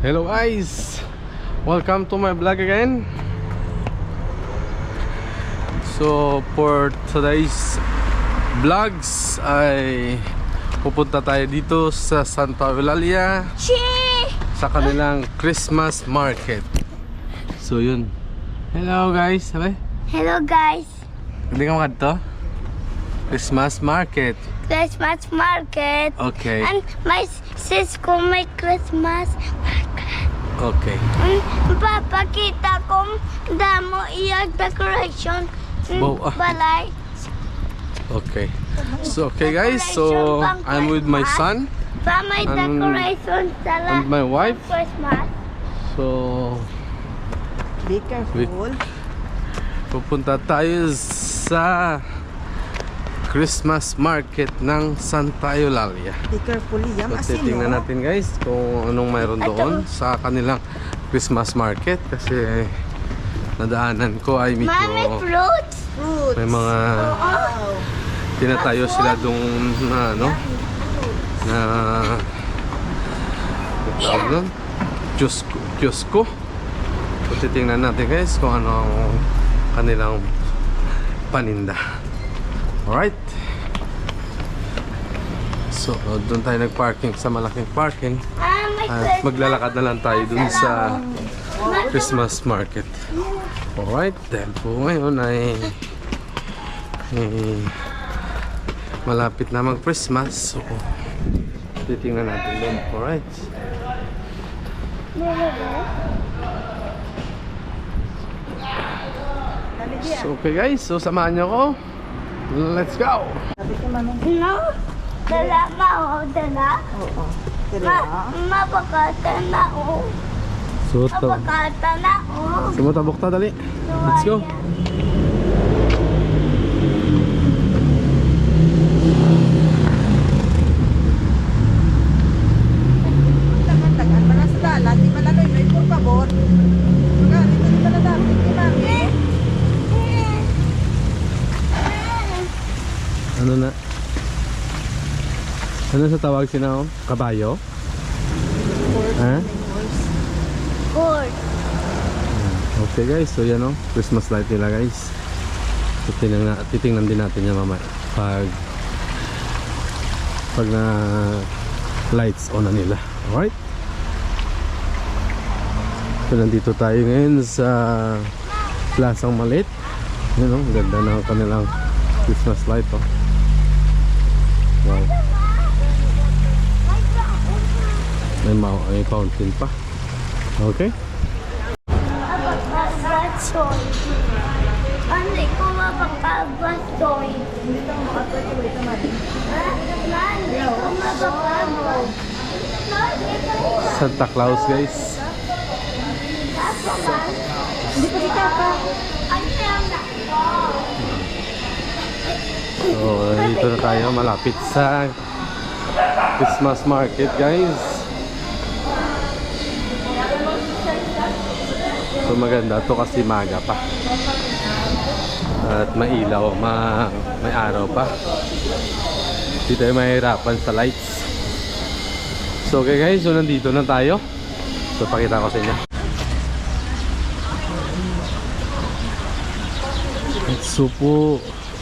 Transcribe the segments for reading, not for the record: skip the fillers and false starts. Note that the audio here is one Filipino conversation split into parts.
Hello guys, welcome to my vlog again. So for today's vlogs ay pupunta tayo dito sa Santa Eulalia sa kanilang Christmas market. So yun. Hello guys, sabi? Hello guys. Hindi ka makadto? Christmas market. Christmas market. Okay. And my sis ko may Christmas market. Okay. Papakita ko damo iyang decoration. Wow, Balay. Okay. So okay guys, so I'm with my son Pa may decoration and my wife. Christmas. So Be careful. pupunta tayo sa Christmas market ng Santa Eulalia. Be careful, Liam. So titingnan natin guys kung anong mayroon doon sa kanilang Christmas market kasi nadaanan ko ay medyo Mami, fruits. Fruits. may mga Wow. tinatayo sila doon na ano na tawag doon kiosko. So titingnan natin guys kung ano ang kanilang paninda. Alright. So doon tayo nagparking sa malaking parking at maglalakad na lang tayo doon sa Christmas market. Alright, dahil po ngayon ay malapit na mag-Christmas. So titingnan natin doon. Alright. So okay guys, so samahan niyo ako. Let's go! No? Dala ma o dala? Oo. Mapakata na o. So Mapakata na o. sumutabok ta dali. Let's go. Tagan para sa dalan. Di malaloy. May por favor. Magani, hindi pala dapat. Di mami. Ano na? Ano sa tawag sila? Kabayo? Ha? Good. Okay guys, so yan o, Christmas light nila guys. So, titingnan din natin yan mamaya pag na lights on na nila. Alright. So nandito tayo ngayon sa Plasang Malit. Yan o, ganda na kanilang Christmas light o. Wow. May fountain pa. Okay. Mapakabasoy. Hindi ko mapakabasoy. Hindi ko mapakabasoy. Santa Claus guys. Hindi pa kita pa. So dito na tayo malapit sa Christmas market guys. So maganda to kasi maga pa at mailaw, may araw pa. Hindi tayo mahirapan sa lights. So okay guys, so nandito na tayo. So pakita ko sa inyo.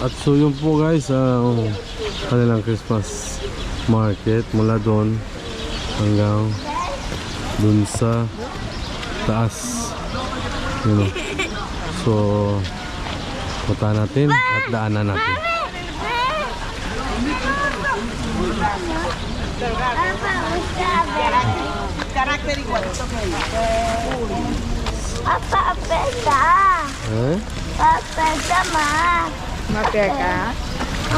At so yun po guys ang kanilang Christmas market mula doon hanggang dun sa taas. You know. So punta natin at daanan natin. Karakter igual. Apa apeta? Eh? Apeta ma. Mapia ka?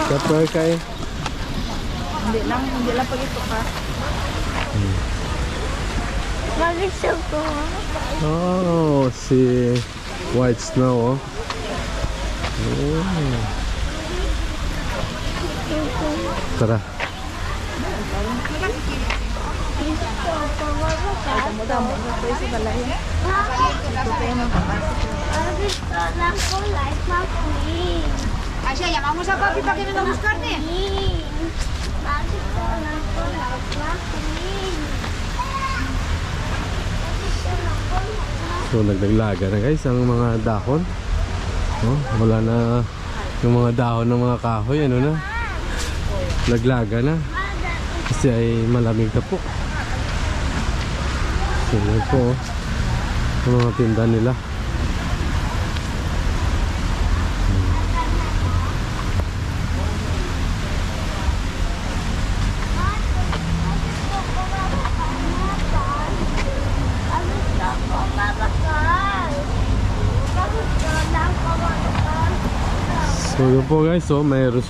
Kapag kayo. Hindi lang pag ito ka. Mag-gusto ko. Oh, si White Snow oh. Oh. Tara. Damo-damo. Ito yung balay. Ito tayo magpapasok. Gusto lang ko like McQueen. Asya, llamamos a papi para que venga a buscarte. Gusto lang ko like McQueen. So nagdaglaga na guys ang mga dahon. Oh, wala na yung mga dahon ng mga kahoy, ano na. Naglaga na. Kasi ay malamig na po. So yun po ang mga tinda nila. So yun po guys, so mayroon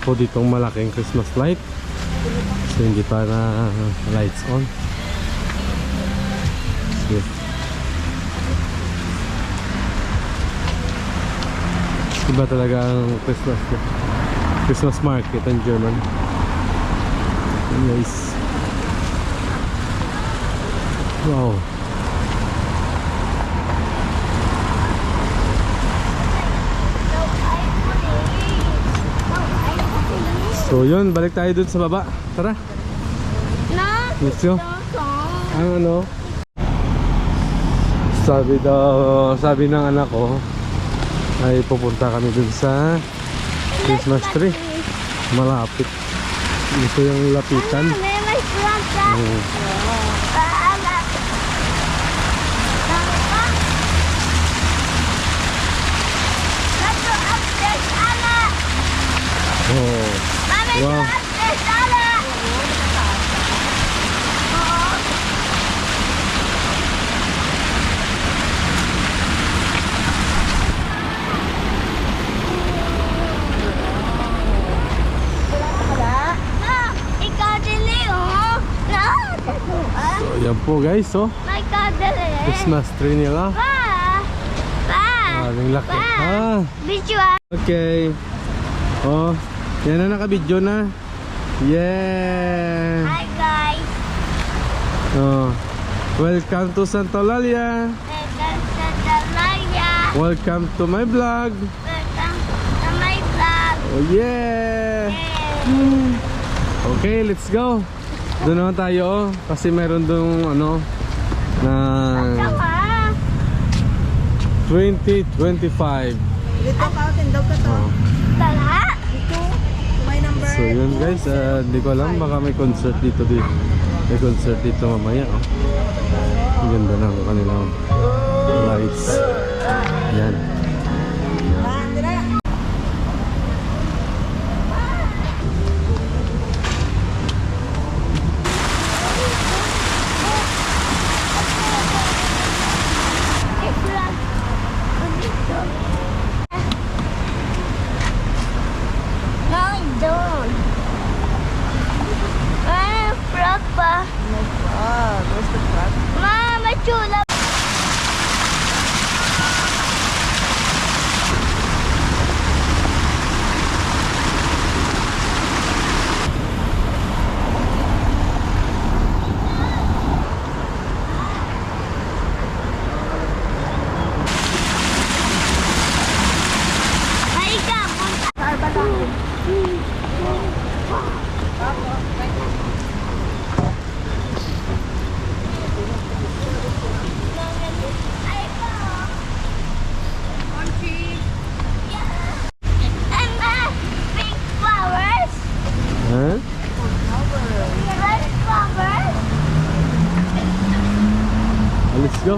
po ditong malaking Christmas light. So hindi pa na lights on. So, iba talaga ang Christmas market in German. Nice. Wow. So yun, balik tayo dun sa baba. Tara. Let's go. Ang ano? Sabi ng anak ko ay pupunta kami dun sa Christmas tree. Malapit. Gusto yung lapitan. Oh. Wow. So, yan po guys, oh. Christmas tree nila. Maraming laki. Okay. Oh, yan na, nakabidyo na. Yeah. Hi guys. Oh. Welcome to Santa Eulalia. Welcome to my vlog. Oh yeah. Okay, let's go. Doon naman tayo, oh. Kasi meron doon ano na 2025. Dito ka, tindaw ka to. Oh. Tala. Dito, may number. So yun guys, hindi ko alam, baka may concert dito. May concert dito mamaya, oh. Ang ganda ng kanilang lights. Yan. Where's the truck? Mama, chula. Huh? Let's go.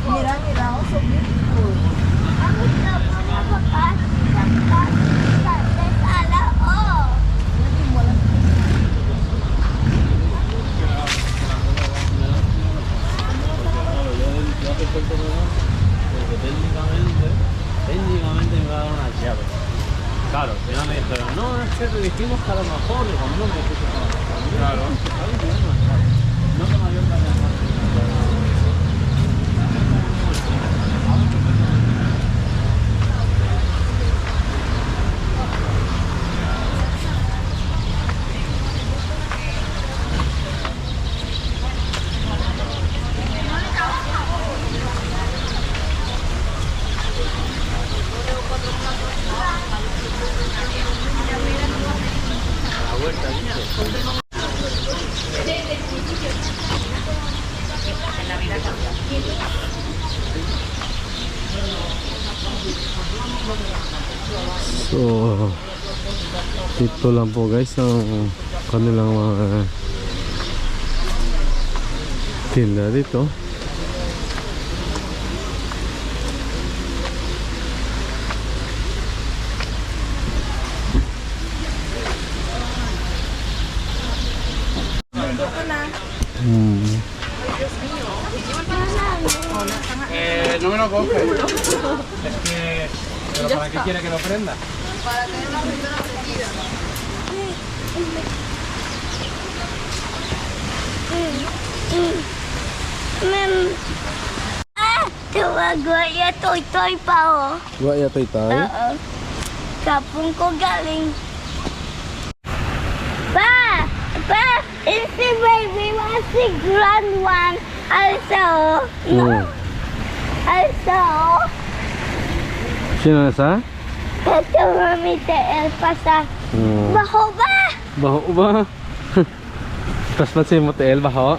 Mira, oh, so beautiful. Técnicamente me va a dar una llave. Claro, al final me dijeron, no, es que te dijimos que a lo mejor, digo, no me dijiste que a lo mejor. Claro. No que me habían dado más. So, dito lang po guys ang kanilang mga tinda dito. No me lo compre. Es que... ¿Pero para qué quiere que lo prenda? Tuwagaya, toy-toy pa oh. Waya tay tay. Oo. Kapong ko galing. Pa! Pa! It's the baby was the grand one. Also. Also. Sino na sa? Ito mami el pasa. Baho ba? Baho ba? Tapos pa si Motel, baho?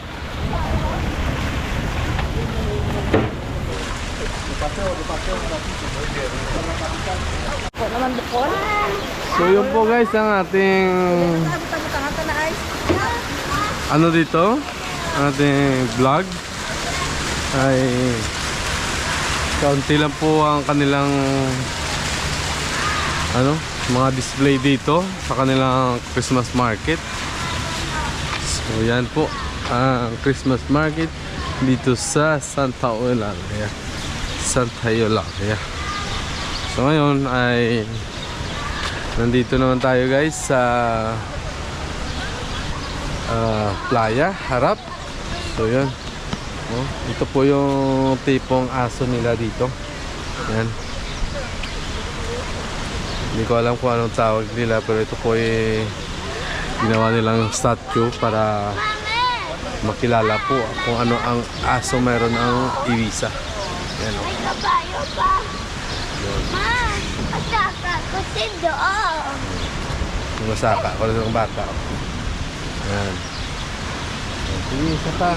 So yun po guys ang ating ano dito, ang ating vlog ay kaunti lang po ang kanilang ano, mga display dito sa kanilang Christmas market. So yan po ang Christmas market dito sa Santa Eulalia. Santa Eulalia. So ngayon ay nandito naman tayo guys sa playa, harap. So yan. Oh, ito po yung tipong aso nila dito. Yan. Hindi ko alam kung anong tawag nila, pero ito po ay ginawa nilang statue para makilala po kung ano ang aso mayroon ang Ibiza. Yan o. May kabayo pa. Ma, masaka ko si doon. Yung masaka, kung ano yung bata. Yan. Sige, isa pa.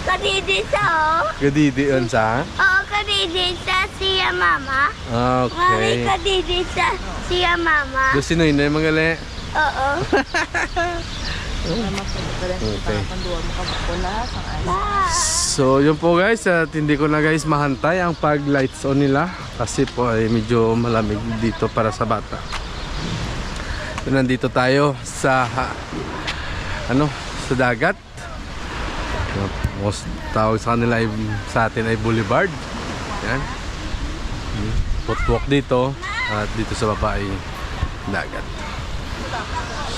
Kadidi sa oh. Gadidi yun sa? Oo, kadidi sa siya mama. Mami, Okay. kadidi sa siya mama. Gusto nyo yun, magali. Oo. Okay. Ma. So yun po guys, at hindi ko na guys mahantay ang pag lights on nila kasi po ay medyo malamig dito para sa bata. So nandito tayo sa ano, sa dagat. Most tawag sa kanila ay, sa atin ay boulevard. Yan. Footwalk dito at dito sa baba ay dagat.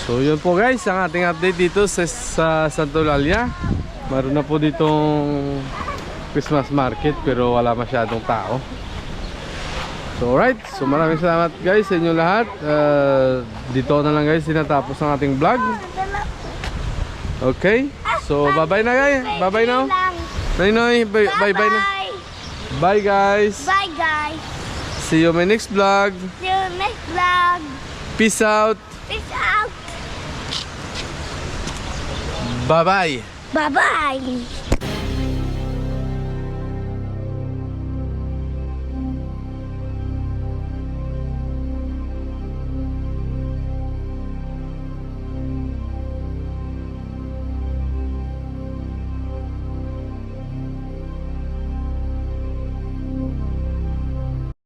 So yun po guys ang ating update dito sa Santa Eulalia. Meron na po ditong Christmas market pero wala masyadong tao. So alright, so maraming salamat guys sa inyo lahat. Dito na lang guys sinatapos ang ating vlog. Okay, so bye bye na guys. Bye bye now. Noy, bye bye na. Bye guys. Bye guys. See you in my next vlog. See you next vlog. Peace out. Peace out. Bye bye. Bye bye.